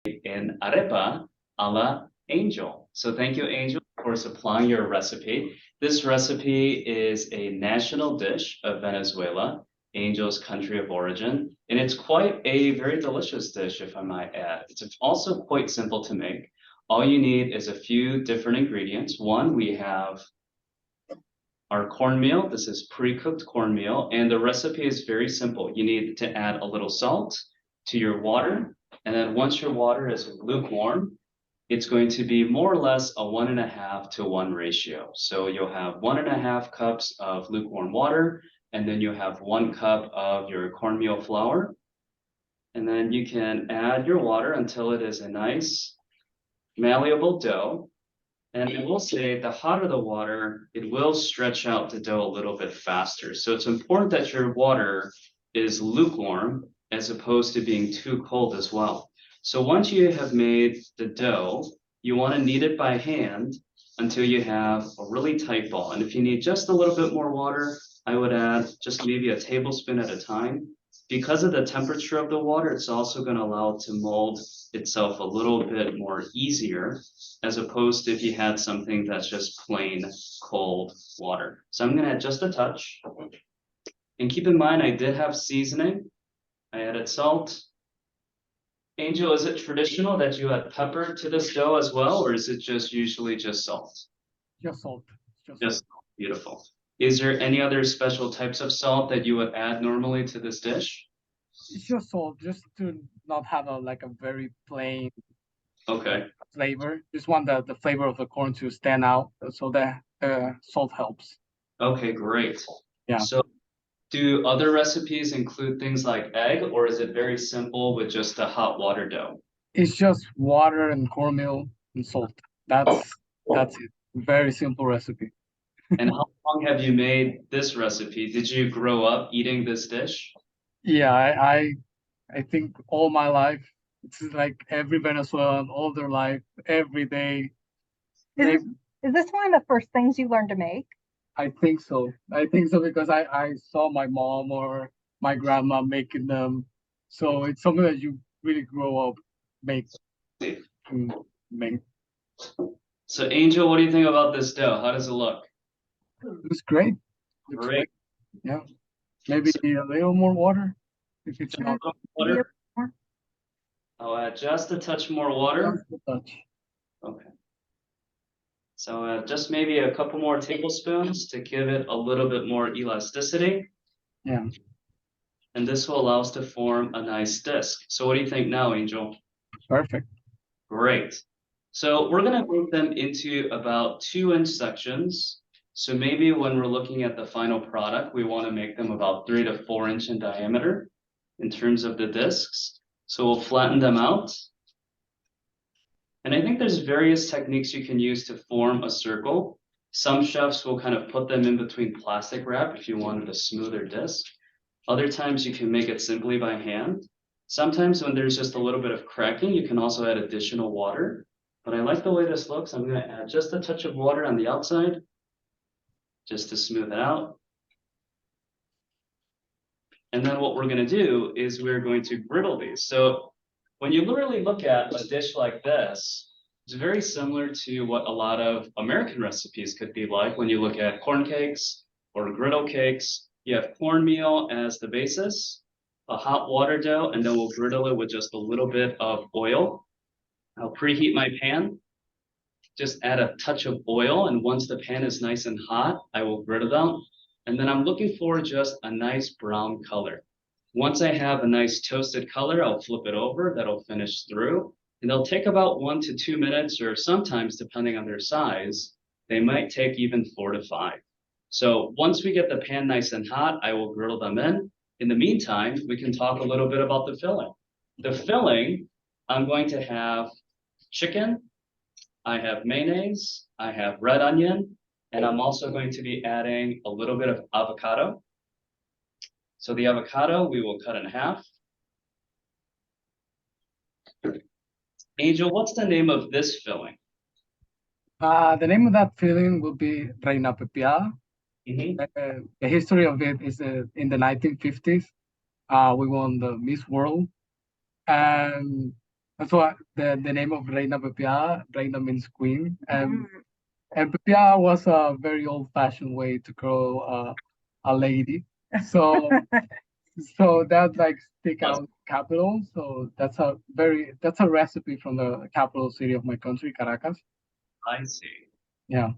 an arepa a la Angel. So thank you, Angel, for supplying your recipe. This recipe is a national dish of Venezuela, Angel's country of origin, and it's quite a very delicious dish, if I might add. It's also quite simple to make. All you need is a few different ingredients. One, we have our cornmeal. This is pre-cooked cornmeal, and the recipe is very simple. You need to add a little salt to your water, and then once your water is lukewarm, it's going to be more or less a 1.5 to 1 ratio. So you'll have 1.5 cups of lukewarm water, and then you have 1 cup of your cornmeal flour. And then you can add your water until it is a nice malleable dough. And I will say the hotter the water, it will stretch out the dough a little bit faster. So it's important that your water is lukewarm as opposed to being too cold as well. So once you have made the dough, you want to knead it by hand until you have a really tight ball. And if you need just a little bit more water, I would add just maybe a tablespoon at a time. Because of the temperature of the water, it's also going to allow it to mold itself a little bit more easier, as opposed to if you had something that's just plain cold water. So I'm going to add just a touch. And keep in mind, I did have seasoning. I added salt. Angel, is it traditional that you add pepper to this dough as well, or is it just usually just salt? Just salt. Just salt. Beautiful. Is there any other special types of salt that you would add normally to this dish? It's just salt, just to not have a very plain Okay. flavor. Just want the flavor of the corn to stand out, so that salt helps. Okay, great. Yeah. So do other recipes include things like egg, or is it very simple with just a hot water dough? It's just water and cornmeal and salt. That's it. Very simple recipe. And how long have you made this recipe? Did you grow up eating this dish? Yeah, I think all my life, it's like every Venezuelan, all their life, every day. Is this one of the first things you learned to make? I think so. I think so because I saw my mom or my grandma making them. So it's something that you really grow up make. Make. So Angel, what do you think about this dough? How does it look? It's great. Looks Great. Yeah. Maybe a little more water if it's not. Water? I'll add just a touch more water. Just a touch. Okay. So just maybe a couple more tablespoons to give it a little bit more elasticity. Yeah. And this will allow us to form a nice disc. So what do you think now, Angel? Perfect. Great. So we're going to break them into about 2-inch sections. So maybe when we're looking at the final product, we want to make them about 3 to 4 inch in diameter in terms of the discs. So we'll flatten them out. And I think there's various techniques you can use to form a circle. Some chefs will kind of put them in between plastic wrap if you wanted a smoother disc. Other times you can make it simply by hand. Sometimes when there's just a little bit of cracking, you can also add additional water. But I like the way this looks. I'm going to add just a touch of water on the outside, just to smooth it out. And then what we're going to do is we're going to griddle these. So when you literally look at a dish like this, it's very similar to what a lot of American recipes could be like when you look at corn cakes or griddle cakes. You have cornmeal as the basis, a hot water dough, and then we'll griddle it with just a little bit of oil. I'll preheat my pan, just add a touch of oil, and once the pan is nice and hot, I will griddle them. And then I'm looking for just a nice brown color. Once I have a nice toasted color, I'll flip it over. That'll finish through. And they'll take about 1 to 2 minutes, or sometimes, depending on their size, they might take even 4 to 5. So once we get the pan nice and hot, I will griddle them in. In the meantime, we can talk a little bit about the filling. The filling, I'm going to have chicken, I have mayonnaise, I have red onion, and I'm also going to be adding a little bit of avocado. So the avocado, we will cut in half. Angel, what's the name of this filling? The name of that filling will be Reina Pepiada. The history of it is in the 1950s. We won the Miss World, and That's why the name of Reina Pepiada, Reina means queen, Mm. and Pepiada was a very old-fashioned way to call a lady. So so that like stick out capital. So that's a recipe from the capital city of my country, Caracas. I see. Yeah.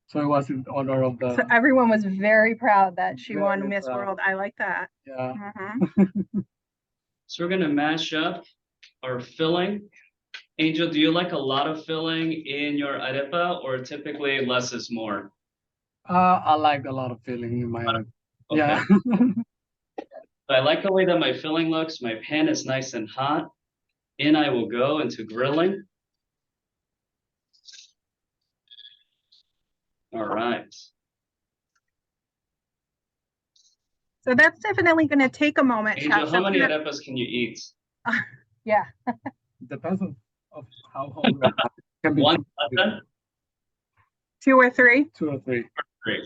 So it was in honor of So the everyone was very proud that she won very Miss proud. World. I like that. Yeah. Mhm. So we're gonna mash up our filling. Angel, do you like a lot of filling in your arepa or typically less is more? I like a lot of filling in my Okay. yeah. I like the way that my filling looks. My pan is nice and hot. In I will go into grilling. All right. So that's definitely going to take a moment, Angel, Chef. how So many we're arepas can you eat? yeah. Depends of how hungry I am. Can be One two, dozen? 2 or 3. 2 or 3. Great.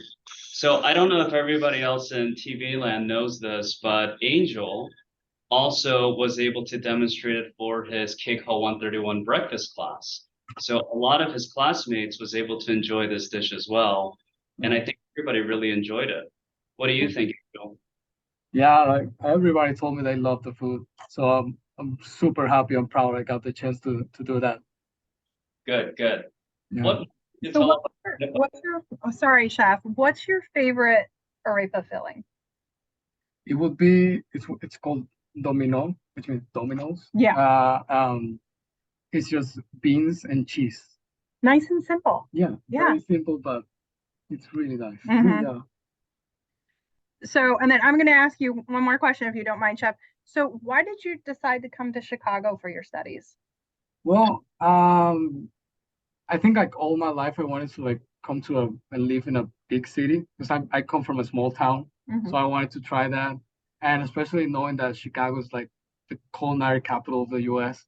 So I don't know if everybody else in TV land knows this, but Angel also was able to demonstrate it for his Cake Hall 131 breakfast class. So a lot of his classmates was able to enjoy this dish as well. And I think everybody really enjoyed it. What do you think, Angel? Yeah, like everybody told me they love the food. So I'm super happy and proud I got the chance to do that. Good, good. Yeah. What you So tell what's your oh, sorry, Chef. What's your favorite arepa filling? It would be it's called domino, which means dominoes. Yeah. It's just beans and cheese. Nice and simple. Yeah, Yeah. very simple, but it's really nice. Mhm. Yeah. So, and then I'm going to ask you one more question if you don't mind, Chef. So, why did you decide to come to Chicago for your studies? Well, I think like all my life I wanted to like come to and live in a big city because I come from a small town, Mhm. so I wanted to try that, and especially knowing that Chicago is like the culinary capital of the U.S.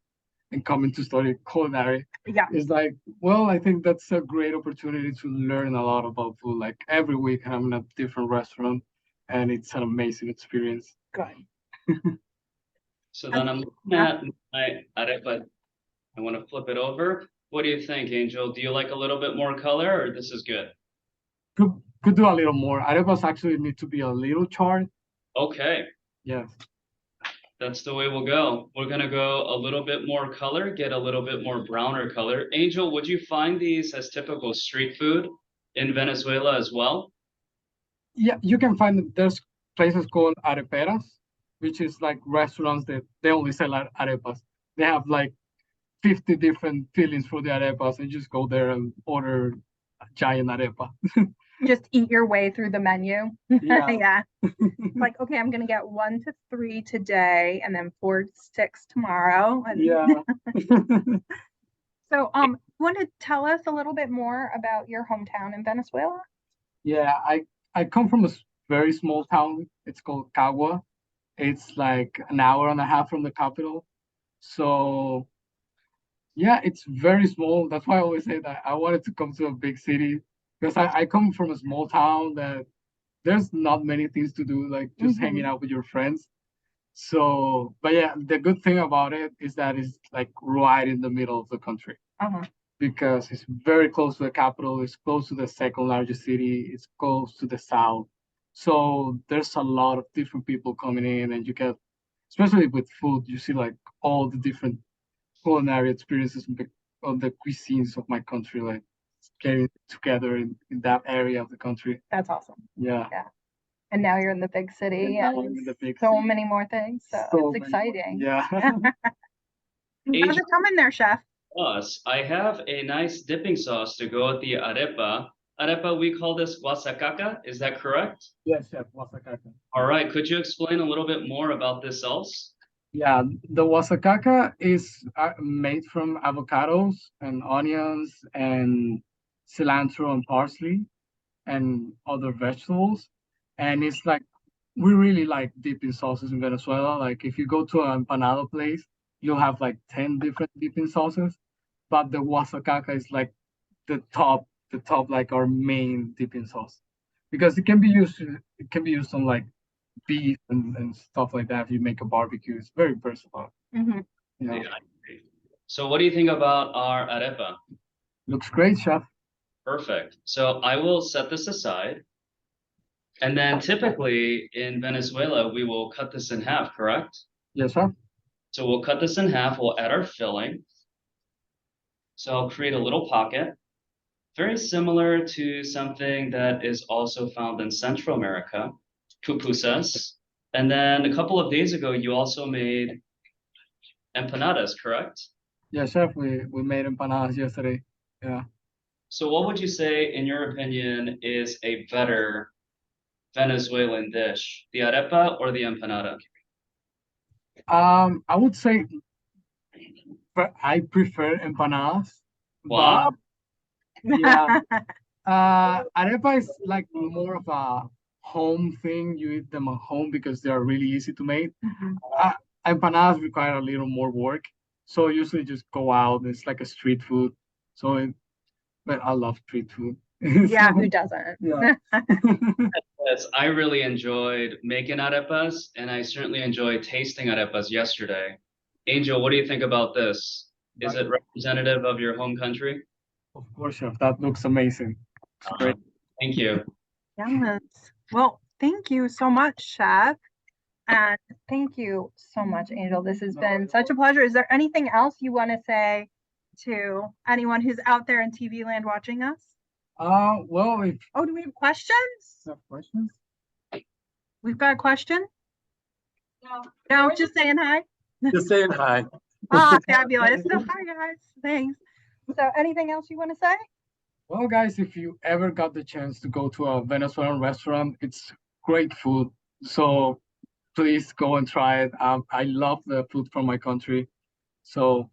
and coming to study culinary Yeah. is like, well, I think that's a great opportunity to learn a lot about food. Like every week I'm in a different restaurant, and it's an amazing experience. Good. So then I'm looking at my arepa. I want to flip it over. What do you think, Angel? Do you like a little bit more color or this is good? Could do a little more. Arepas actually need to be a little charred. Okay, Yes. that's the way we'll go. We're gonna go a little bit more color, get a little bit more browner color. Angel, would you find these as typical street food in Venezuela as well? Yeah, you can find there's places called areperas, which is like restaurants that they only sell arepas. They have like 50 different fillings for the arepas, and you just go there and order a giant arepa. Just eat your way through the menu. Yeah. Yeah. Like, okay, I'm going to get 1 to 3 today and then 4 to 6 tomorrow. And Yeah. so, want to tell us a little bit more about your hometown in Venezuela? Yeah, I come from a very small town. It's called Cagua. It's like an hour and a half from the capital. So yeah, it's very small. That's why I always say that I wanted to come to a big city because I come from a small town that there's not many things to do, like just hanging out with your friends. So, but yeah, the good thing about it is that it's like right in the middle of the country Uh-huh. because it's very close to the capital, it's close to the second largest city, it's close to the south. So there's a lot of different people coming in, and you get, especially with food, you see like all the different culinary experiences of the cuisines of my country, like getting together in that area of the country. That's awesome. Yeah. Yeah. And now you're in the big city And now I'm and in the big so city. many more things. So So it's many more- exciting. Yeah. How's it coming there, Chef? Plus, I have a nice dipping sauce to go with the arepa. Arepa, we call this guasacaca. Is that correct? Yes, Chef. Wasakaka. All right. Could you explain a little bit more about this sauce? Yeah, the wasakaka is made from avocados and onions and cilantro and parsley and other vegetables. And it's like, we really like dipping sauces in Venezuela. Like if you go to an empanada place, you'll have like 10 different dipping sauces. But the wasakaka is like the top like our main dipping sauce. Because it can be used on like beef and stuff like that if you make a barbecue. It's very versatile. Mhm. You know? Yeah, So what do you think about our arepa? Looks great, chef. Perfect. So I will set this aside. And then typically in Venezuela, we will cut this in half, correct? Yes, sir. So we'll cut this in half, we'll add our filling. So I'll create a little pocket, very similar to something that is also found in Central America, pupusas. And then a couple of days ago, you also made empanadas, correct? Yes, chef. We made empanadas yesterday. Yeah. So what would you say, in your opinion, is a better Venezuelan dish, the arepa or the empanada? I would say I prefer empanadas, Wow. but yeah, arepa is like more of a home thing. You eat them at home because they are really easy to make. Mhm. Empanadas require a little more work, so usually just go out. It's like a street food. So, but I love street food. Yeah, So, who doesn't? yeah. Yes, I really enjoyed making arepas, and I certainly enjoyed tasting arepas yesterday. Angel, what do you think about this? Is it representative of your home country? Of course, chef. That looks amazing. It's great. Thank you. Yes. Well, thank you so much, Chef. And thank you so much, Angel. This has been such a pleasure. Is there anything else you want to say to anyone who's out there in TV land watching us? Well, if Oh, do we have questions? you have questions. We've got a question? No, just saying hi. Just saying hi. Ah, fabulous. So, hi, guys. Thanks. So, anything else you want to say? Well, guys, if you ever got the chance to go to a Venezuelan restaurant, it's great food. So please go and try it. I love the food from my country. So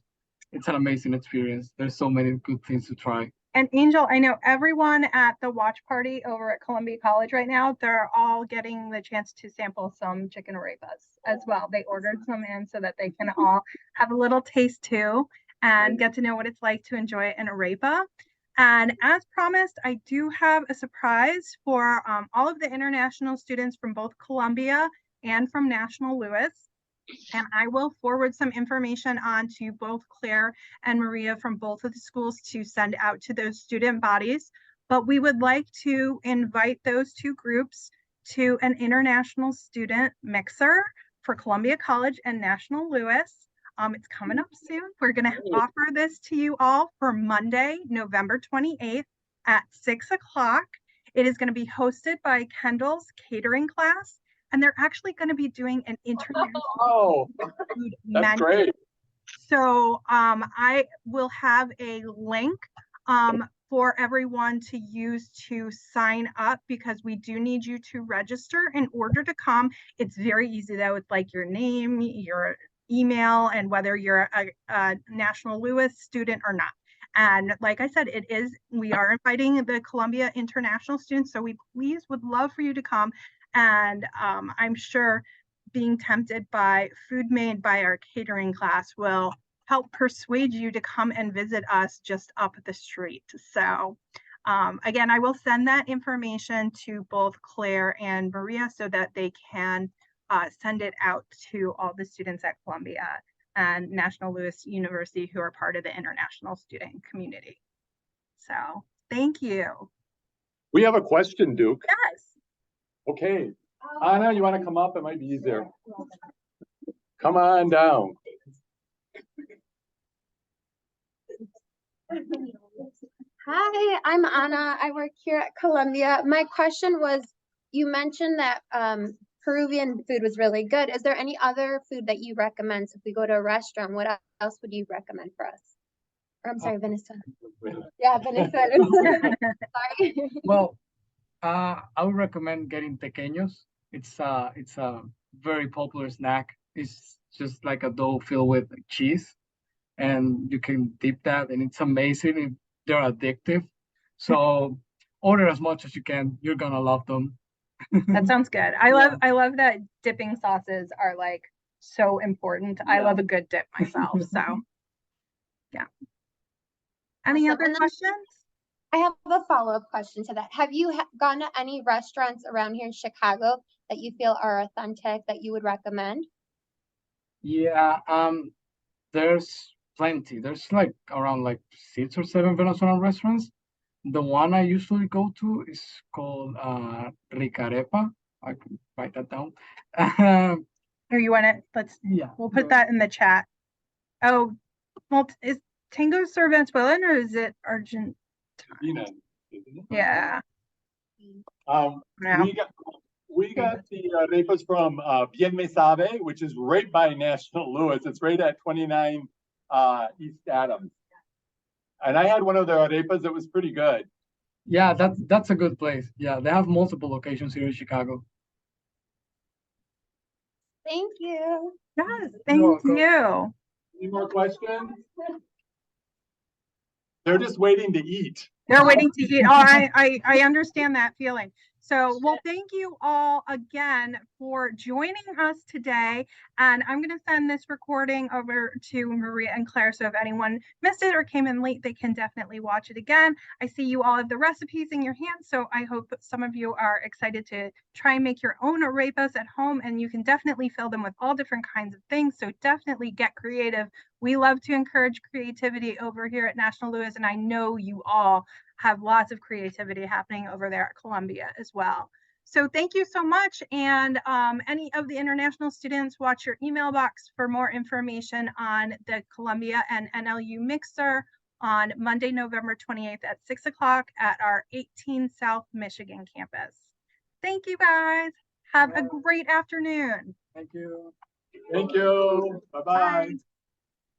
it's an amazing experience. There's so many good things to try. And Angel, I know everyone at the watch party over at Columbia College right now, they're all getting the chance to sample some chicken arepas as well. They ordered some in so that they can all have a little taste too and get to know what it's like to enjoy an arepa. And as promised, I do have a surprise for all of the international students from both Columbia and from National Louis. And I will forward some information on to both Claire and Maria from both of the schools to send out to those student bodies. But we would like to invite those two groups to an international student mixer for Columbia College and National Louis. It's coming up soon. We're going to offer this to you all for Monday, November 28th at 6 o'clock. It is going to be hosted by Kendall's catering class, and they're actually going to be doing an international food menu. Great. So I will have a link for everyone to use to sign up, because we do need you to register in order to come. It's very easy though. It's like your name, your email, and whether you're a National Louis student or not. And like I said, we are inviting the Columbia international students. So we please would love for you to come. And I'm sure being tempted by food made by our catering class will help persuade you to come and visit us just up the street. So again, I will send that information to both Claire and Maria so that they can send it out to all the students at Columbia and National Louis University who are part of the international student community. So thank you. We have a question, Duke. Yes. Okay. Anna, you want to come up? It might be easier. Come on down. Hi, I'm Anna. I work here at Columbia. My question was, you mentioned that Peruvian food was really good. Is there any other food that you recommend? So if we go to a restaurant, what else would you recommend for us? Or I'm sorry, Venezuela. Yeah, Venezuela. Sorry. Well, I would recommend getting tequeños. It's a very popular snack. It's just like a dough filled with cheese, and you can dip that, and it's amazing. They're addictive. So order as much as you can. You're gonna love them. That sounds good. I love that dipping sauces are like so important. I love a good dip myself. So yeah. Any Awesome. other And then questions? I have a follow-up question to that. Have you gone to any restaurants around here in Chicago that you feel are authentic that you would recommend? Yeah, there's plenty. There's like around like 6 or 7 Venezuelan restaurants. The one I usually go to is called Rica Arepa. I can write that down. Or you want to, Yeah. we'll put that in the chat. Oh, well, is Tango served Venezuelan or is it Argent? Argentina, isn't it? Yeah. Um, No. we got the arepas from Bien Me Sabe, which is right by National Louis. It's right at 29 East Adams. And I had one of their arepas that was pretty good. Yeah, that's a good place. Yeah, they have multiple locations here in Chicago. Thank you. Yes, You're thank welcome. you. Any more questions? They're just waiting to eat. They're waiting to eat. Oh, I understand that feeling. So, well, thank you all again for joining us today. And I'm going to send this recording over to Maria and Claire. So if anyone missed it or came in late, they can definitely watch it again. I see you all have the recipes in your hands. So I hope that some of you are excited to try and make your own arepas at home. And you can definitely fill them with all different kinds of things. So definitely get creative. We love to encourage creativity over here at National Louis. And I know you all have lots of creativity happening over there at Columbia as well. So thank you so much. And any of the international students, watch your email box for more information on the Columbia and NLU mixer on Monday, November 28th at 6 o'clock at our 18 South Michigan campus. Thank you guys. Have a great afternoon. Thank you. Thank you. Bye-bye. Bye.